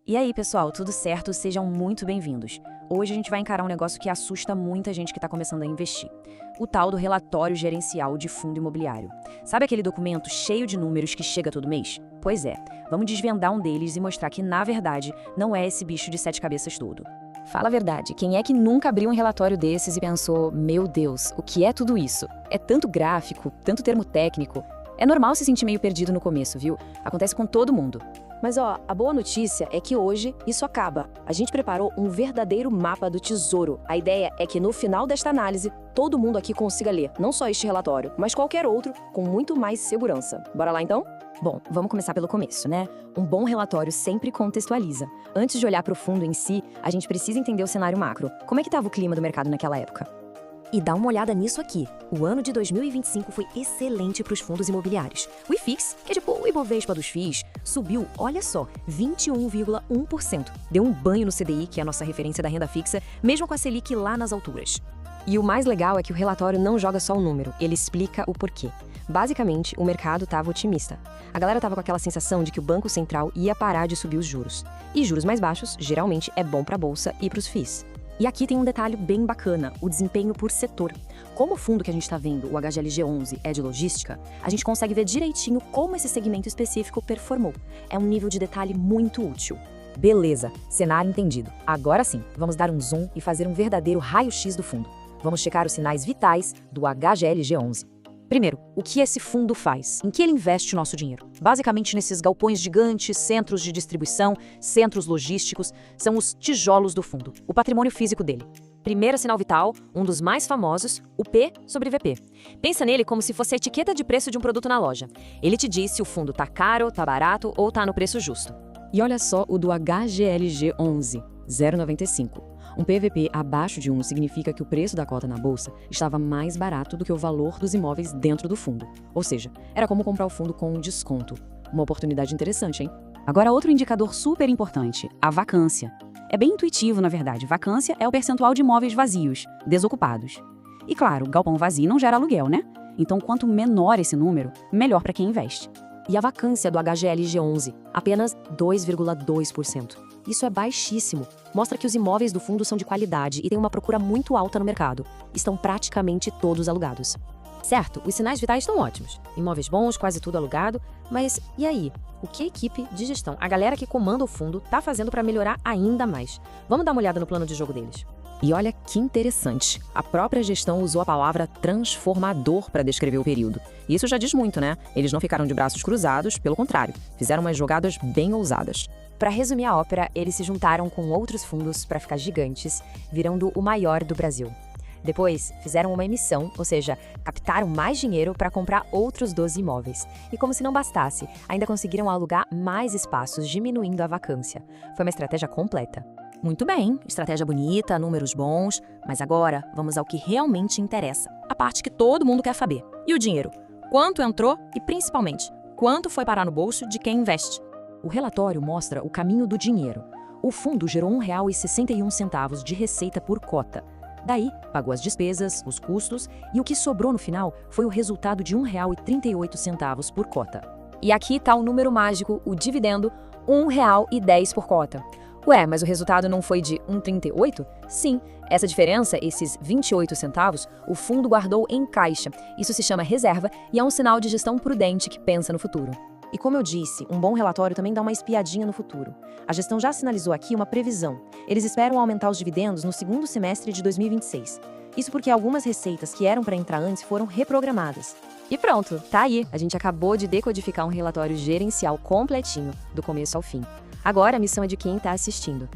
E aí, pessoal, tudo certo? Sejam muito bem-vindos. Hoje a gente vai encarar um negócio que assusta muita gente que está começando a investir. O tal do relatório gerencial de fundo imobiliário. Sabe aquele documento cheio de números que chega todo mês? Pois é, vamos desvendar um deles e mostrar que, na verdade, não é esse bicho de 7 cabeças todo. Fala a verdade, quem é que nunca abriu um relatório desses e pensou, meu Deus, o que é tudo isso? É tanto gráfico, tanto termo técnico. É normal se sentir meio perdido no começo, viu? Acontece com todo mundo. Mas a boa notícia é que hoje isso acaba. A gente preparou um verdadeiro mapa do tesouro. A ideia é que no final desta análise, todo mundo aqui consiga ler, não só este relatório, mas qualquer outro, com muito mais segurança. Bora lá então? Bom, vamos começar pelo começo, né? Um bom relatório sempre contextualiza. Antes de olhar para o fundo em si, a gente precisa entender o cenário macro. Como é que estava o clima do mercado naquela época? E dá uma olhada nisso aqui. O ano de 2025 foi excelente para os fundos imobiliários. O IFIX, que é tipo o Ibovespa dos FIIs, subiu, olha só, 21,1%. Deu um banho no CDI, que é a nossa referência da renda fixa, mesmo com a Selic lá nas alturas. E o mais legal é que o relatório não joga só o número, ele explica o porquê. Basicamente, o mercado estava otimista. A galera estava com aquela sensação de que o Banco Central ia parar de subir os juros. E juros mais baixos, geralmente, é bom para a Bolsa e para os FIIs. E aqui tem um detalhe bem bacana, o desempenho por setor. Como o fundo que a gente está vendo, o HGLG11, é de logística, a gente consegue ver direitinho como esse segmento específico performou. É um nível de detalhe muito útil. Beleza, cenário entendido. Agora sim, vamos dar um zoom e fazer um verdadeiro raio-x do fundo. Vamos checar os sinais vitais do HGLG11. Primeiro, o que esse fundo faz? Em que ele investe o nosso dinheiro? Basicamente nesses galpões gigantes, centros de distribuição, centros logísticos, são os tijolos do fundo, o patrimônio físico dele. Primeiro sinal vital, um dos mais famosos, o P sobre VP. Pensa nele como se fosse a etiqueta de preço de um produto na loja. Ele te diz se o fundo tá caro, tá barato ou tá no preço justo. E olha só o do HGLG11, 0,95. Um PVP abaixo de 1 significa que o preço da cota na bolsa estava mais barato do que o valor dos imóveis dentro do fundo. Ou seja, era como comprar o fundo com um desconto. Uma oportunidade interessante, hein? Agora, outro indicador super importante, a vacância. É bem intuitivo, na verdade. Vacância é o percentual de imóveis vazios, desocupados. E claro, galpão vazio não gera aluguel, né? Então, quanto menor esse número, melhor para quem investe. E a vacância do HGLG11, apenas 2,2%. Isso é baixíssimo. Mostra que os imóveis do fundo são de qualidade e têm uma procura muito alta no mercado. Estão praticamente todos alugados. Certo, os sinais vitais estão ótimos. Imóveis bons, quase tudo alugado. Mas e aí? O que a equipe de gestão, a galera que comanda o fundo, está fazendo para melhorar ainda mais? Vamos dar uma olhada no plano de jogo deles. E olha que interessante, a própria gestão usou a palavra transformador para descrever o período. E isso já diz muito, né? Eles não ficaram de braços cruzados, pelo contrário, fizeram umas jogadas bem ousadas. Para resumir a ópera, eles se juntaram com outros fundos para ficar gigantes, virando o maior do Brasil. Depois, fizeram uma emissão, ou seja, captaram mais dinheiro para comprar outros 12 imóveis. E como se não bastasse, ainda conseguiram alugar mais espaços, diminuindo a vacância. Foi uma estratégia completa. Muito bem, estratégia bonita, números bons, mas agora vamos ao que realmente interessa, a parte que todo mundo quer saber. E o dinheiro? Quanto entrou e, principalmente, quanto foi parar no bolso de quem investe? O relatório mostra o caminho do dinheiro. O fundo gerou R$ 1,61 de receita por cota. Daí, pagou as despesas, os custos, e o que sobrou no final foi o resultado de R$ 1,38 por cota. E aqui está o número mágico, o dividendo, R$ 1,10 por cota. Ué, mas o resultado não foi de 1,38? Sim, essa diferença, esses 28 centavos, o fundo guardou em caixa. Isso se chama reserva e é um sinal de gestão prudente que pensa no futuro. E como eu disse, um bom relatório também dá uma espiadinha no futuro. A gestão já sinalizou aqui uma previsão. Eles esperam aumentar os dividendos no segundo semestre de 2026. Isso porque algumas receitas que eram para entrar antes foram reprogramadas. E pronto, tá aí. A gente acabou de decodificar um relatório gerencial completinho, do começo ao fim. Agora a missão é de quem está assistindo.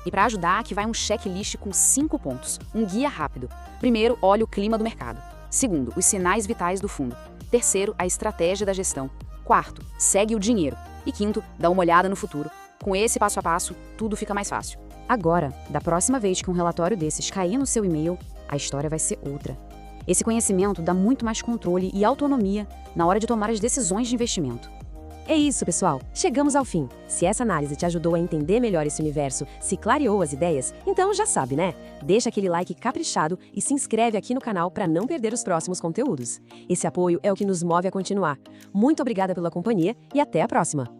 E para ajudar, aqui vai um checklist com 5 pontos, um guia rápido. Primeiro, olhe o clima do mercado. Segundo, os sinais vitais do fundo. Terceiro, a estratégia da gestão. Quarto, segue o dinheiro. E quinto, dá uma olhada no futuro. Com esse passo a passo, tudo fica mais fácil. Agora, da próxima vez que um relatório desses cair no seu e-mail, a história vai ser outra. Esse conhecimento dá muito mais controle e autonomia na hora de tomar as decisões de investimento. É isso, pessoal. Chegamos ao fim. Se essa análise te ajudou a entender melhor esse universo, se clareou as ideias, então já sabe, né? Deixa aquele like caprichado e se inscreve aqui no canal para não perder os próximos conteúdos. Esse apoio é o que nos move a continuar. Muito obrigada pela companhia e até a próxima!